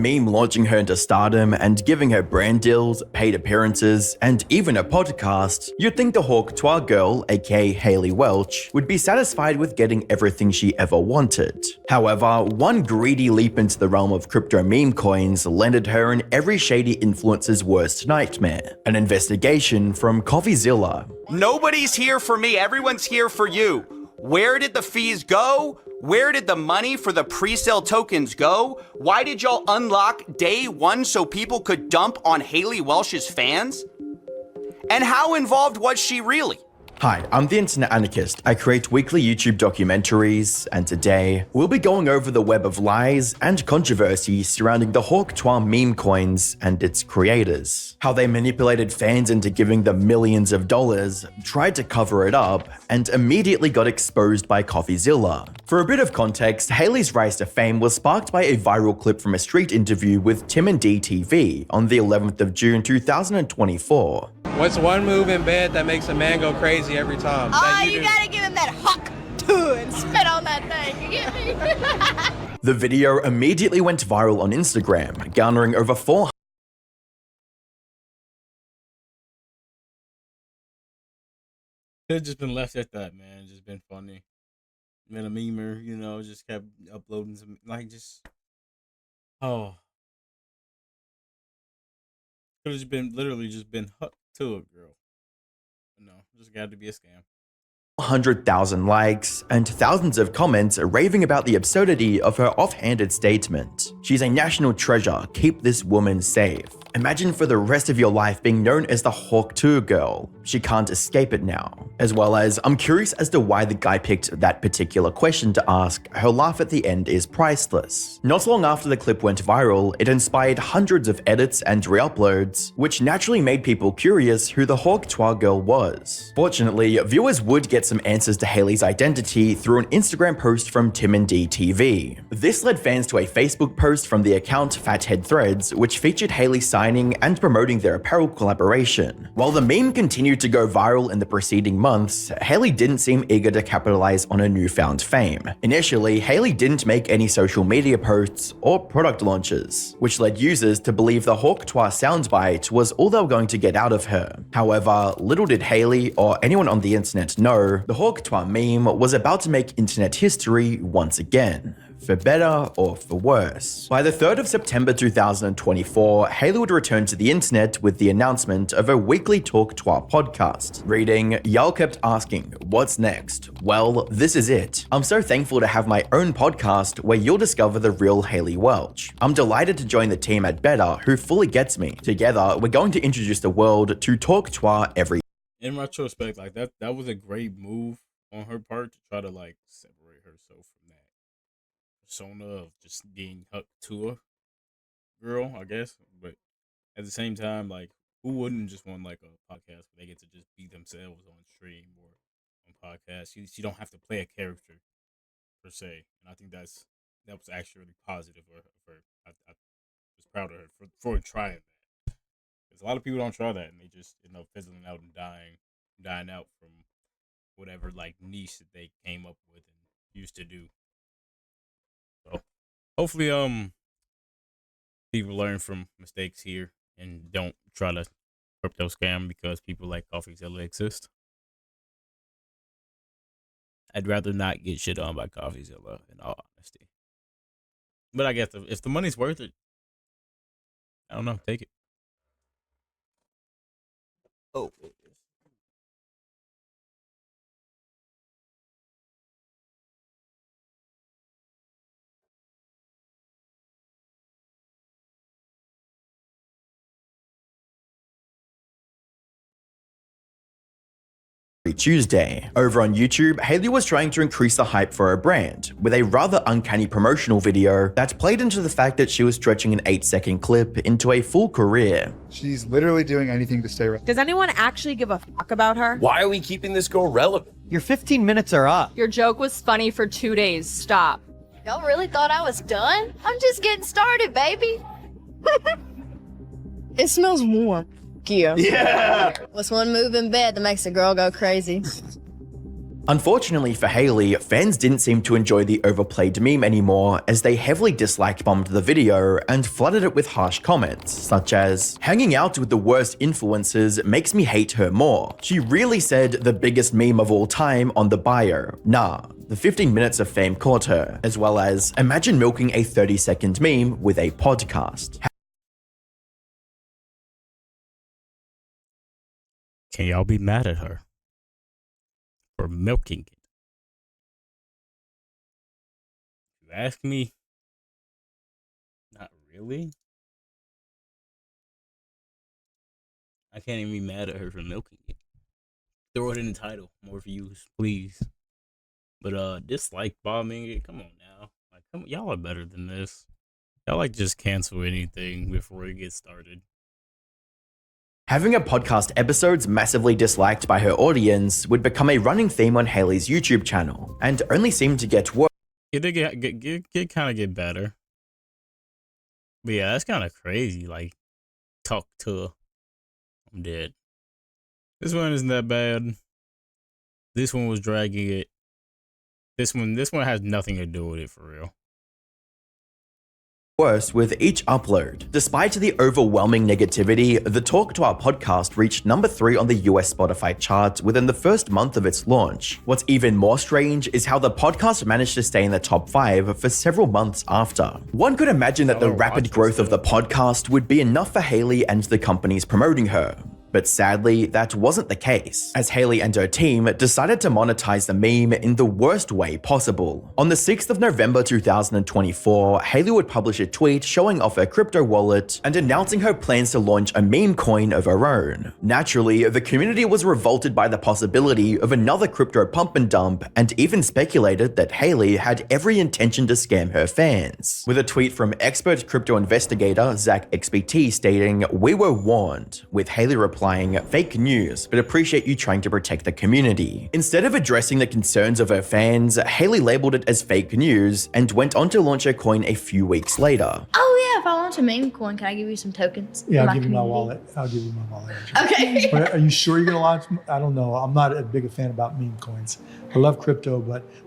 meme launching her into stardom and giving her brand deals, paid appearances, and even a podcast, you'd think the Hawk Tuah Girl, aka Hayley Welch, would be satisfied with getting everything she ever wanted. However, one greedy leap into the realm of crypto meme coins landed her in every shady influencer's worst nightmare. An investigation from Coffezilla. Nobody's here for me, everyone's here for you. Where did the fees go? Where did the money for the pre-sale tokens go? Why did y'all unlock day one so people could dump on Hayley Welch's fans? And how involved was she really? Hi, I'm the Internet Anarchist. I create weekly YouTube documentaries, and today we'll be going over the web of lies and controversy surrounding the Hawk Tuah meme coins and its creators. How they manipulated fans into giving them millions of dollars, tried to cover it up, and immediately got exposed by Coffezilla. For a bit of context, Hayley's rise to fame was sparked by a viral clip from a street interview with Tim and D TV on the 11th of June 2024. What's one move in bed that makes a man go crazy every time? Oh, you gotta give him that Hawk Tuah and spit on that thing, you get me? The video immediately went viral on Instagram, garnering over 400. Could have just been left at that, man. Just been funny. Been a memer, you know, just kept uploading some, like, just, oh. Could have just been, literally just been Hawk Tuah Girl. No, just got to be a scam. 100,000 likes and thousands of comments raving about the absurdity of her offhanded statement. She's a national treasure, keep this woman safe. Imagine for the rest of your life being known as the Hawk Tuah Girl. She can't escape it now. As well as, I'm curious as to why the guy picked that particular question to ask. Her laugh at the end is priceless. Not long after the clip went viral, it inspired hundreds of edits and re-uploads, which naturally made people curious who the Hawk Tuah Girl was. Fortunately, viewers would get some answers to Hayley's identity through an Instagram post from Tim and D TV. This led fans to a Facebook post from the account Fathead Threads, which featured Hayley signing and promoting their apparel collaboration. While the meme continued to go viral in the preceding months, Hayley didn't seem eager to capitalize on her newfound fame. Initially, Hayley didn't make any social media posts or product launches, which led users to believe the Hawk Tuah soundbite was all they were going to get out of her. However, little did Hayley or anyone on the internet know, the Hawk Tuah meme was about to make internet history once again. For better or for worse. By the 3rd of September 2024, Hayley would return to the internet with the announcement of a weekly Hawk Tuah podcast. Reading, y'all kept asking, what's next? Well, this is it. I'm so thankful to have my own podcast where you'll discover the real Hayley Welch. I'm delighted to join the team at Better who fully gets me. Together, we're going to introduce the world to Hawk Tuah every. In retrospect, like, that was a great move on her part to try to, like, separate herself from that persona of just being Hawk Tuah Girl, I guess. But at the same time, like, who wouldn't just want, like, a podcast where they get to just be themselves on stream or on podcast? She don't have to play a character per se, and I think that was actually really positive of her. I was proud of her for trying that, because a lot of people don't try that and they just end up fizzling out and dying out from whatever, like, niche that they came up with and used to do. So hopefully people learn from mistakes here and don't try to crypto scam because people like Coffezilla exist. I'd rather not get shit on by Coffezilla, in all honesty. But I guess if the money's worth it, I don't know, take it. Oh. Tuesday. Over on YouTube, Hayley was trying to increase the hype for her brand with a rather uncanny promotional video that played into the fact that she was stretching an 8-second clip into a full career. She's literally doing anything to stay relevant. Does anyone actually give a fuck about her? Why are we keeping this girl relevant? Your 15 minutes are up. Your joke was funny for 2 days. Stop. Y'all really thought I was done? I'm just getting started, baby. It smells warm. Yeah. Yeah. What's one move in bed that makes a girl go crazy? Unfortunately for Haley, fans didn't seem to enjoy the overplayed meme anymore, as they heavily dislike bombed the video and flooded it with harsh comments, such as, "Hanging out with the worst influencers makes me hate her more. She really said the biggest meme of all time on the bio. Nah, the 15 minutes of fame caught her," as well as, "Imagine milking a 30-second meme with a podcast." Can y'all be mad at her for milking it? You ask me, not really. I can't even be mad at her for milking it. Throw it in the title, more views, please. But dislike bombing it. Come on now, like, come on, y'all are better than this. Y'all like just cancel anything before it gets started. Having a podcast episodes massively disliked by her audience would become a running theme on Haley's YouTube channel, and only seemed to get worse. It did kind of get better. But yeah, that's kind of crazy. Like, Hawk Tuah. I'm dead. This one isn't that bad. This one was dragging it. This one has nothing to do with it for real. Worse with each upload. Despite the overwhelming negativity, the Talk to Our podcast reached number 3 on the US Spotify chart within the first month of its launch. What's even more strange is how the podcast managed to stay in the top 5 for several months after. One could imagine that the rapid growth of the podcast would be enough for Haley and the companies promoting her. But sadly, that wasn't the case, as Haley and her team decided to monetize the meme in the worst way possible. On the 6th of November 2024, Haley would publish a tweet showing off her crypto wallet and announcing her plans to launch a meme coin of her own. Naturally, the community was revolted by the possibility of another crypto pump and dump, and even speculated that Haley had every intention to scam her fans. With a tweet from expert crypto investigator Zach XBT stating, "We were warned," with Haley replying, "Fake news, but appreciate you trying to protect the community." Instead of addressing the concerns of her fans, Haley labeled it as fake news and went on to launch her coin a few weeks later. Oh yeah, if I launch a meme coin, can I give you some tokens? Yeah, for I'll give you my community? wallet. I'll give you my wallet. Okay. But are you sure you're gonna launch? I don't know. I'm not a big fan about meme coins. I love crypto,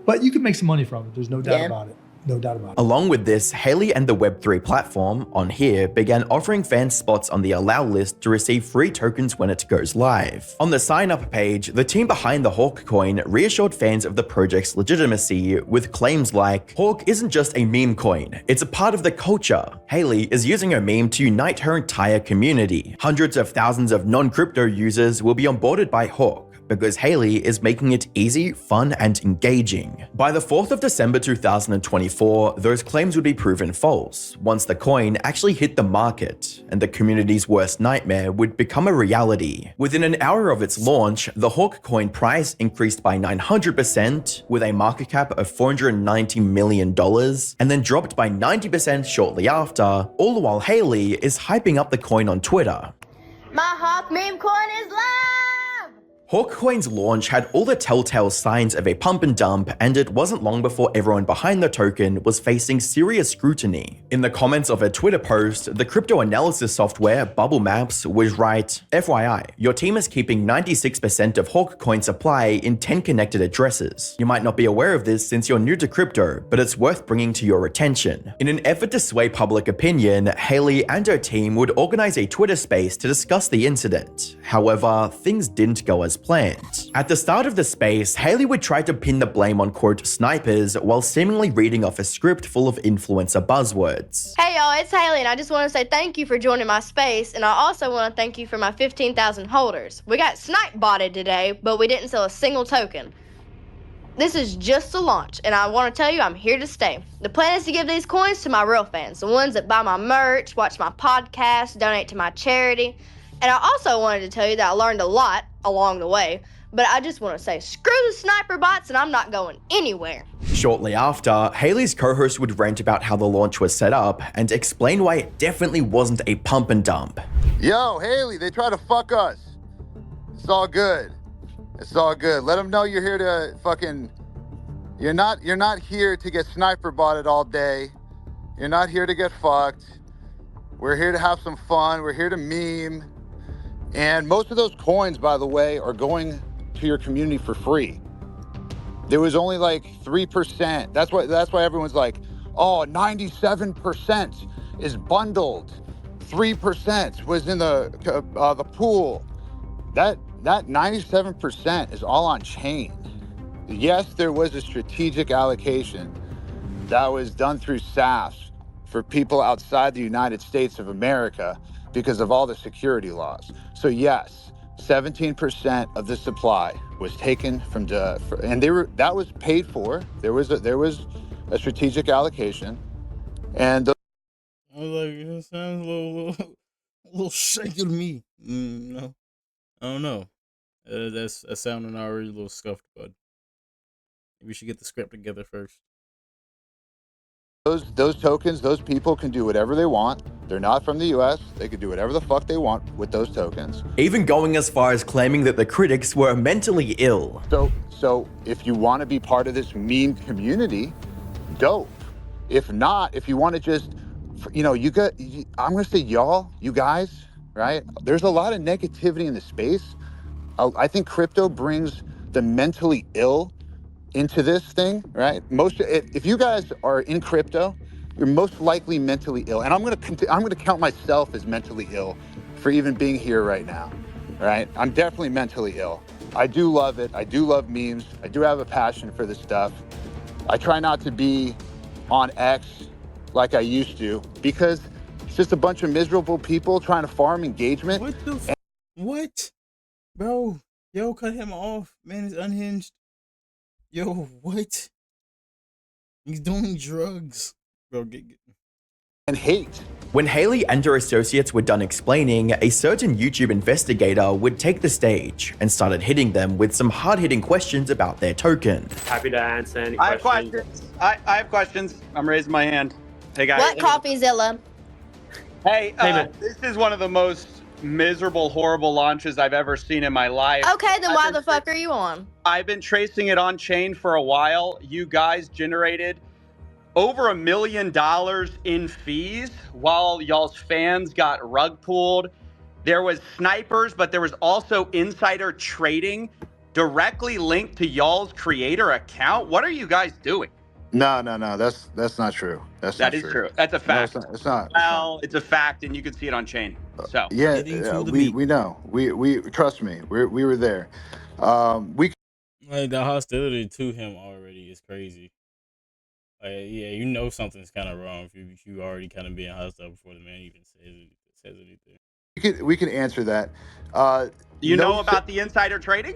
but you can make some money from it. There's no doubt about it. No doubt about it. Along with this, Haley and the Web3 platform, On Here, began offering fans spots on the allow list to receive free tokens when it goes live. On the sign up page, the team behind the Hawk coin reassured fans of the project's legitimacy with claims like, "Hawk isn't just a meme coin, it's a part of the culture." Haley is using her meme to unite her entire community. Hundreds of thousands of non-crypto users will be onboarded by Hawk, because Haley is making it easy, fun, and engaging. By the 4th of December 2024, those claims would be proven false, once the coin actually hit the market, and the community's worst nightmare would become a reality. Within an hour of its launch, the Hawk coin price increased by 900%, with a market cap of $490 million, and then dropped by 90% shortly after, all while Haley is hyping up the coin on Twitter. My Hawk meme coin is live! Hawk Coin's launch had all the telltale signs of a pump and dump, and it wasn't long before everyone behind the token was facing serious scrutiny. In the comments of a Twitter post, the crypto analysis software Bubble Maps would write, "FYI, your team is keeping 96% of Hawk Coin supply in 10 connected addresses. You might not be aware of this since you're new to crypto, but it's worth bringing to your attention." In an effort to sway public opinion, Haley and her team would organize a Twitter space to discuss the incident. However, things didn't go as planned. At the start of the space, Haley would try to pin the blame on quote snipers while seemingly reading off a script full of influencer buzzwords. Hey y'all, it's Haley, and I just want to say thank you for joining my space, and I also want to thank you for my 15,000 holders. We got snipe botted today, but we didn't sell a single token. This is just a launch, and I want to tell you I'm here to stay. The plan is to give these coins to my real fans, the ones that buy my merch, watch my podcast, donate to my charity. And I also wanted to tell you that I learned a lot along the way, but I just want to say screw the sniper bots and I'm not going anywhere. Shortly after, Haley's co-host would rant about how the launch was set up and explain why it definitely wasn't a pump and dump. Yo, Haley, they try to fuck us. It's all good. It's all good. Let them know you're here to fucking... You're not here to get sniper botted all day. You're not here to get fucked. We're here to have some fun. We're here to meme. And most of those coins, by the way, are going to your community for free. There was only like 3%. That's why everyone's like, oh, 97% is bundled. 3% was in the pool. That 97% is all on chain. Yes, there was a strategic allocation that was done through SAFs for people outside the United States of America because of all the security laws. So yes, 17% of the supply was taken from that was paid for. There was a strategic allocation, and I was like, it sounds a little shaky to me. No, I don't know. That's sounding already a little scuffed, bud. Maybe we should get the script together first. those tokens, those people can do whatever they want. They're not from the US. They can do whatever the fuck they want with those tokens. Even going as far as claiming that the critics were mentally ill. So if you want to be part of this meme community, dope. If not, if you want to just, I'm going to say y'all, you guys, right? There's a lot of negativity in the space. I think crypto brings the mentally ill into this thing, right? If you guys are in crypto, you're most likely mentally ill. And I'm gonna count myself as mentally ill for even being here right now, right? I'm definitely mentally ill. I do love it. I do love memes. I do have a passion for this stuff. I try not to be on X like I used to because it's just a bunch of miserable people trying to farm engagement. What? Bro, yo, cut him off. Man is unhinged. Yo, what? He's doing drugs. Bro, And hate. When Haley and her associates were done explaining, a certain YouTube investigator would take the stage and started hitting them with some hard-hitting questions about their token. Happy to answer any I questions. have questions. I have questions. I'm raising my hand. Hey guys. What Coffezilla? Hey, man. this is one of the most miserable, horrible launches I've ever seen in my life. Okay, then why the fuck are you on? I've been tracing it on chain for a while. You guys generated over $1 million in fees while y'all's fans got rug pulled. There was snipers, but there was also insider trading directly linked to y'all's creator account. What are you guys doing? No, that's not true. That is true. That's a fact. No, it's not. Well, it's a fact, and you can see it on chain. So Yeah, we know. We trust me. We were there. Like, the hostility to him already is crazy. Like, yeah, you know something's kind of wrong if you already kind of being hostile before the man even says anything. We can answer that. you know about the insider trading?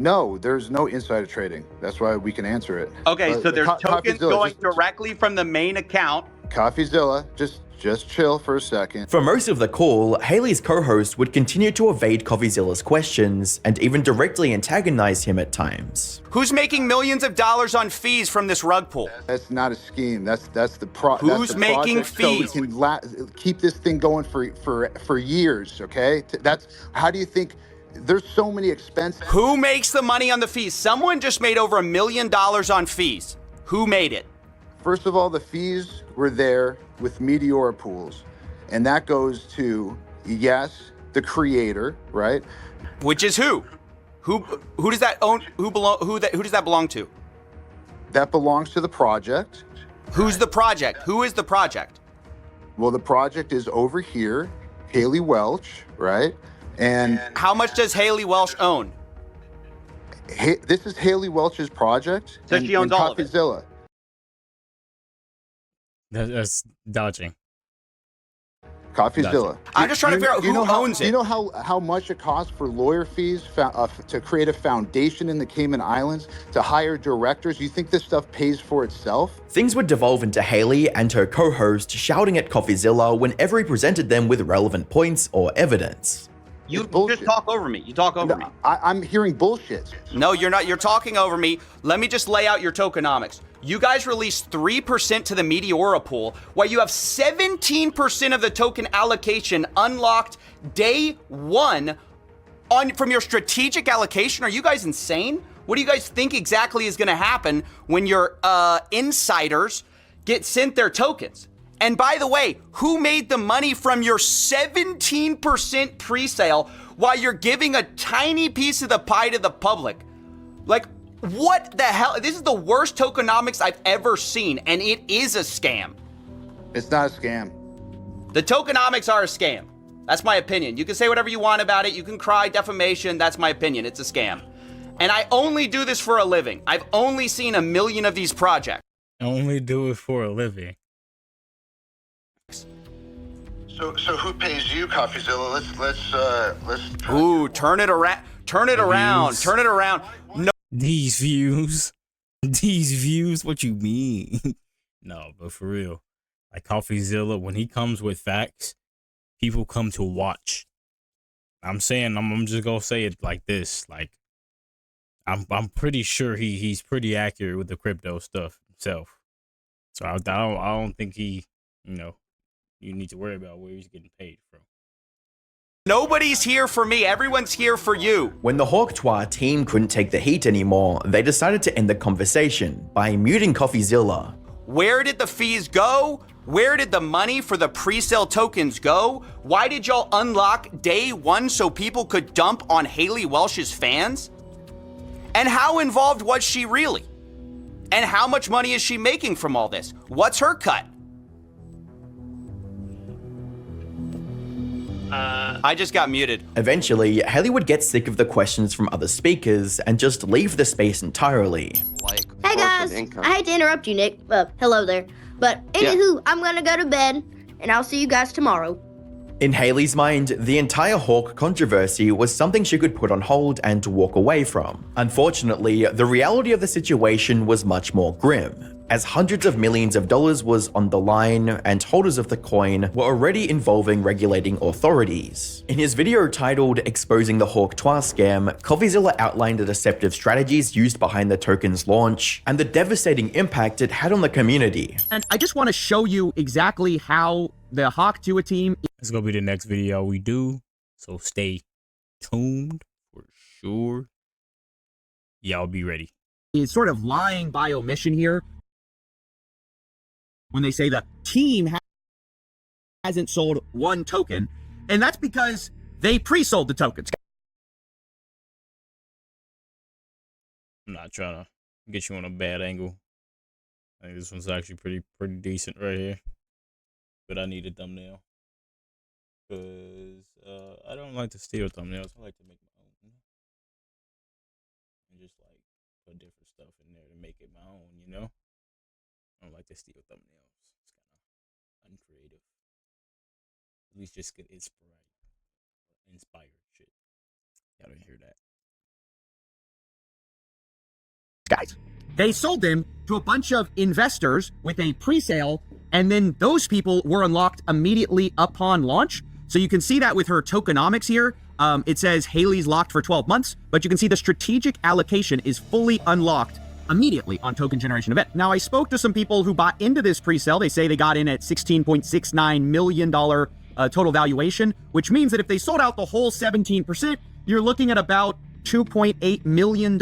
No, there's no insider trading. That's why we can answer it. Okay, so there's tokens Coffezilla, going directly from the main account. Coffezilla, just chill for a second. For most of the call, Haley's co-host would continue to evade Coffezilla's questions and even directly antagonize him at times. Who's making millions of dollars on fees from this rug pull? That's not a scheme. That's the Who's making fees? So we can keep this thing going for years. Okay, that's how do you think? There's so many expenses. Who makes the money on the fees? Someone just made over $1 million on fees. Who made it? First of all, the fees were there with Meteora pools, and that goes to, yes, the creator, right? Which is who? Who does that own? Who does that belong to? That belongs to the project. Who's the project? Who is the project? Well, the project is over here, Haley Welch, right? And how much does Haley Welch own? This is Haley Welch's project. So she owns all of it. Coffezilla. That's dodging. Coffezilla. I'm just trying to figure out who owns it. Do you know how much it costs for lawyer fees to create a foundation in the Cayman Islands, to hire directors? You think this stuff pays for itself? Things would devolve into Haley and her co-host shouting at Coffezilla whenever he presented them with relevant points or evidence. You just talk over me. You talk over me. I'm hearing bullshit. No, you're not. You're talking over me. Let me just lay out your tokenomics. You guys released 3% to the Meteora pool, while you have 17% of the token allocation unlocked day one from your strategic allocation. Are you guys insane? What do you guys think exactly is going to happen when your insiders get sent their tokens? And by the way, who made the money from your 17% pre-sale while you're giving a tiny piece of the pie to the public? Like, What the hell? This is the worst tokenomics I've ever seen, and it is a scam. It's not a scam. The tokenomics are a scam. That's my opinion. You can say whatever you want about it. You can cry defamation. That's my opinion. It's a scam. And I only do this for a living. I've only seen 1 million of these projects. Only do it for a living. So who pays you, Coffezilla? Let's. Ooh, turn it around. Turn it around. Views. Turn it around. No. These views. These views, what you mean? No, but for real. Like Coffezilla, when he comes with facts, people come to watch. I'm saying, I'm just gonna say it like this. Like, I'm pretty sure he's pretty accurate with the crypto stuff himself. So I don't think he, you need to worry about where he's getting paid from. Nobody's here for me. Everyone's here for you. When the Hawk Tuah team couldn't take the heat anymore, they decided to end the conversation by muting Coffezilla. Where did the fees go? Where did the money for the pre-sale tokens go? Why did y'all unlock day one so people could dump on Haley Welsh's fans? And how involved was she really? And how much money is she making from all this? What's her cut? I just got muted. Eventually, Haley would get sick of the questions from other speakers and just leave the space entirely. Hey guys, I hate to interrupt you, Nick. Hello there. But anywho, I'm gonna go to bed, and I'll see you guys tomorrow. In Haley's mind, the entire Hawk controversy was something she could put on hold and walk away from. Unfortunately, the reality of the situation was much more grim, as hundreds of millions of dollars was on the line and holders of the coin were already involving regulating authorities. In his video titled Exposing the Hawk Tuah Scam, Coffezilla outlined the deceptive strategies used behind the token's launch and the devastating impact it had on the community. And I just want to show you exactly how the Hawk Tuah team... It's gonna be the next video we do, so stay tuned for sure. Y'all be ready. ...is sort of lying by omission here. When they say the team hasn't sold one token, and that's because they pre-sold the tokens. I'm not trying to get you on a bad angle. I think this one's actually pretty decent right here. But I need a thumbnail. Because I don't like to steal thumbnails. I like to make my own. And just like put different stuff in there to make it my own, you know? I don't like to steal thumbnails. It's kind of uncreative. At least just get inspired shit. Y'all didn't hear that. Guys, they sold them to a bunch of investors with a pre-sale, and then those people were unlocked immediately upon launch. So you can see that with her tokenomics here. It says Haley's locked for 12 months, but you can see the strategic allocation is fully unlocked immediately on token generation event. Now, I spoke to some people who bought into this pre-sale. They say they got in at $16.69 million total valuation, which means that if they sold out the whole 17%, you're looking at about $2.8 million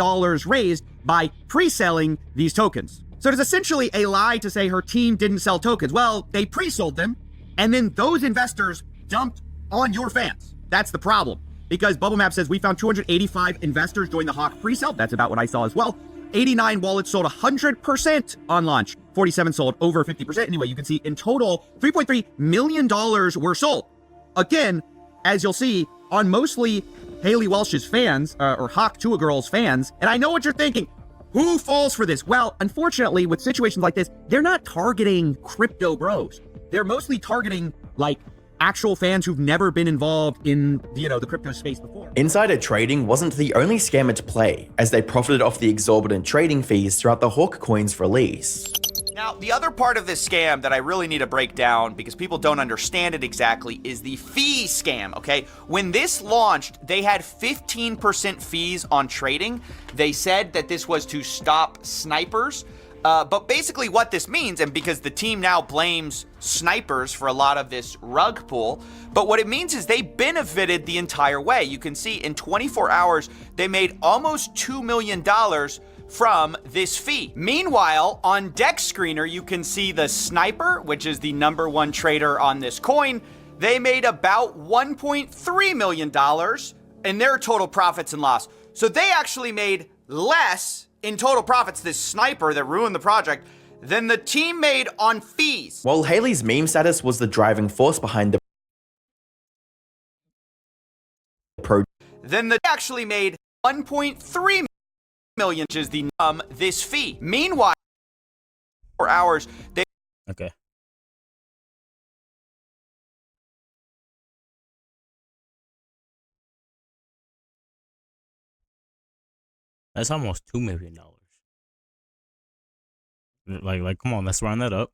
raised by pre-selling these tokens. So it is essentially a lie to say her team didn't sell tokens. Well, they pre-sold them, and then those investors dumped on your fans. That's the problem. Because Bubble Map says we found 285 investors join the Hawk pre-sale. That's about what I saw as well. 89 wallets sold 100% on launch. 47 sold over 50%. Anyway, you can see in total, $3.3 million were sold. Again, as you'll see, on mostly Haley Welsh's fans, or Hawk Tuah Girl's fans. And I know what you're thinking. Who falls for this? Well, unfortunately, with situations like this, they're not targeting crypto bros. They're mostly targeting, like, actual fans who've never been involved in, the crypto space before. Insider trading wasn't the only scam at play, as they profited off the exorbitant trading fees throughout the Hawk coin's release. Now, the other part of this scam that I really need to break down because people don't understand it exactly is the fee scam, okay? When this launched, they had 15% fees on trading. They said that this was to stop snipers. But basically what this means, and because the team now blames snipers for a lot of this rug pull, but what it means is they benefited the entire way. You can see in 24 hours, they made almost $2 million from this fee. Meanwhile, on Dex Screener, you can see the sniper, which is the #1 trader on this coin. They made about $1.3 million in their total profits and loss. So they actually made less in total profits, this sniper that ruined the project, than the team made on fees. While Haley's meme status was the driving force behind the project, Then the actually made 1.3 million, which is the this fee. Meanwhile, 4 hours, they Okay. That's almost $2 million. Like, come on, let's round that up.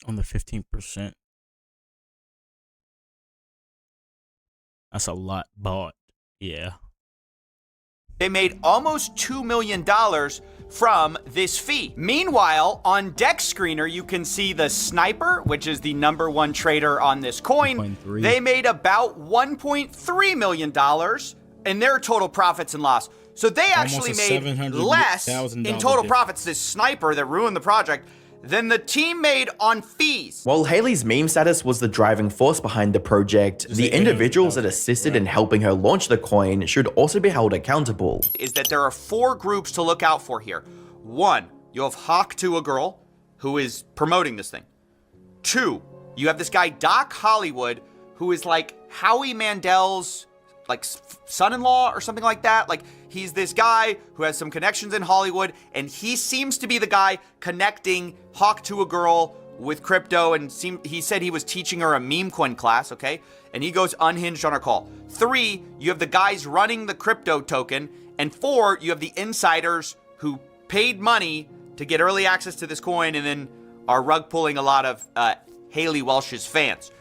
On the 15%. That's a lot bought. Yeah. They made almost $2 million from this fee. Meanwhile, on Deck Screener, you can see the sniper, which is the #1 trader on this coin. 1.3. They made about $1.3 million in their total profits and loss. So they actually Almost a made less in $700,000 total profits, this sniper that ruined the project, than the team made on fees. while Haley's meme status was the driving force behind the project, the individuals that assisted in helping her launch the coin should also be held accountable. Is that there are 4 groups to look out for here. 1, you have Hawk Tuah Girl, who is promoting this thing. 2, you have this guy Doc Hollywood, who is like Howie Mandel's like son-in-law or something like that. Like, he's this guy who has some connections in Hollywood, and he seems to be the guy connecting Hawk Tuah Girl with crypto, and he said he was teaching her a meme coin class, okay? And he goes unhinged on her call. 3, you have the guys running the crypto token, and 4, you have the insiders who paid money to get early access to this coin and then are rug pulling a lot of Haley Welsh's fans.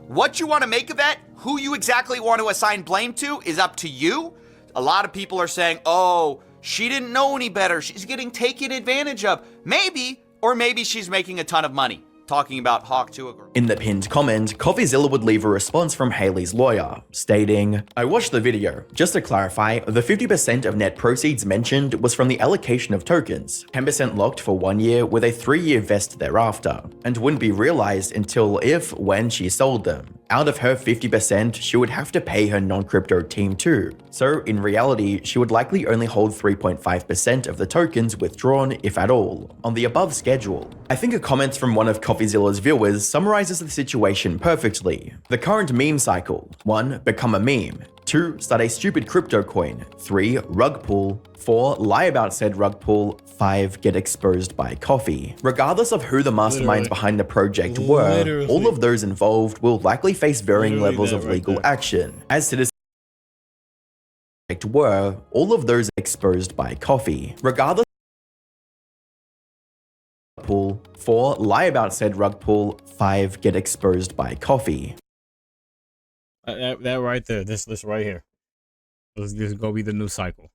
What you want to make of that, who you exactly want to assign blame to, is up to you. A lot of people are saying, oh, she didn't know any better. She's getting taken advantage of. Maybe, or maybe she's making a ton of money. Talking about Hawk Tuah Girl. In the pinned comment, Coffezilla would leave a response from Haley's lawyer, stating, I watched the video. Just to clarify, the 50% of net proceeds mentioned was from the allocation of tokens, 10% locked for 1 year with a 3-year vest thereafter, and wouldn't be realized until when she sold them. Out of her 50%, she would have to pay her non-crypto team too. So in reality, she would likely only hold 3.5% of the tokens withdrawn, if at all, on the above schedule. I think a comment from one of Coffezilla's viewers summarizes the situation perfectly. The current meme cycle: 1. Become a meme. 2. Start a stupid crypto coin. 3. Rug pull. 4. Lie about said rug pull. 5. Get exposed by coffee. Regardless of who the masterminds behind the project were, all of those involved will likely face varying levels of legal action. As citizens were, all of those exposed by coffee. Regardless pull. 4. Lie about said rug pull. 5. Get exposed by coffee. That right there, this right here. This is gonna be the new cycle.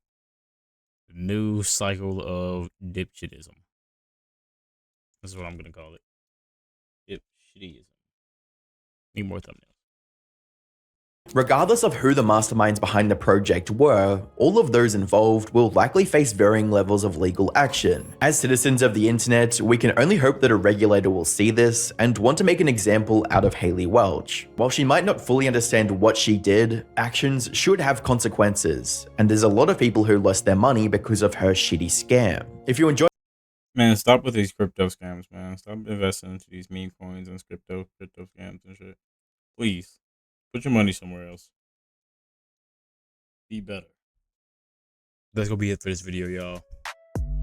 The new cycle of dipshitism. That's what I'm gonna call it. Dipshitism. Need more thumbnails. Regardless of who the masterminds behind the project were, all of those involved will likely face varying levels of legal action. As citizens of the internet, we can only hope that a regulator will see this and want to make an example out of Haley Welch. While she might not fully understand what she did, actions should have consequences, and there's a lot of people who lost their money because of her shitty scam. If you enjoy Man, stop with these crypto scams, man. Stop investing into these meme coins and crypto scams and shit. Please. Put your money somewhere else. Be better. That's gonna be it for this video, y'all.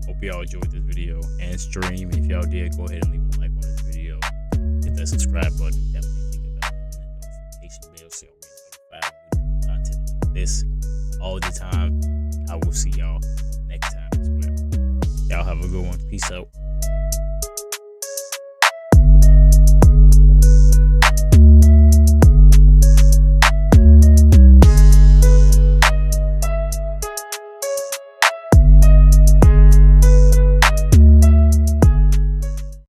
Hope y'all enjoyed this video and stream. If y'all did, go ahead and leave a like on this video. Hit that subscribe button. Definitely think about hitting that notification bell so y'all get notified when we do content like this all the time. I will see y'all next time as well. Y'all have a good one. Peace out.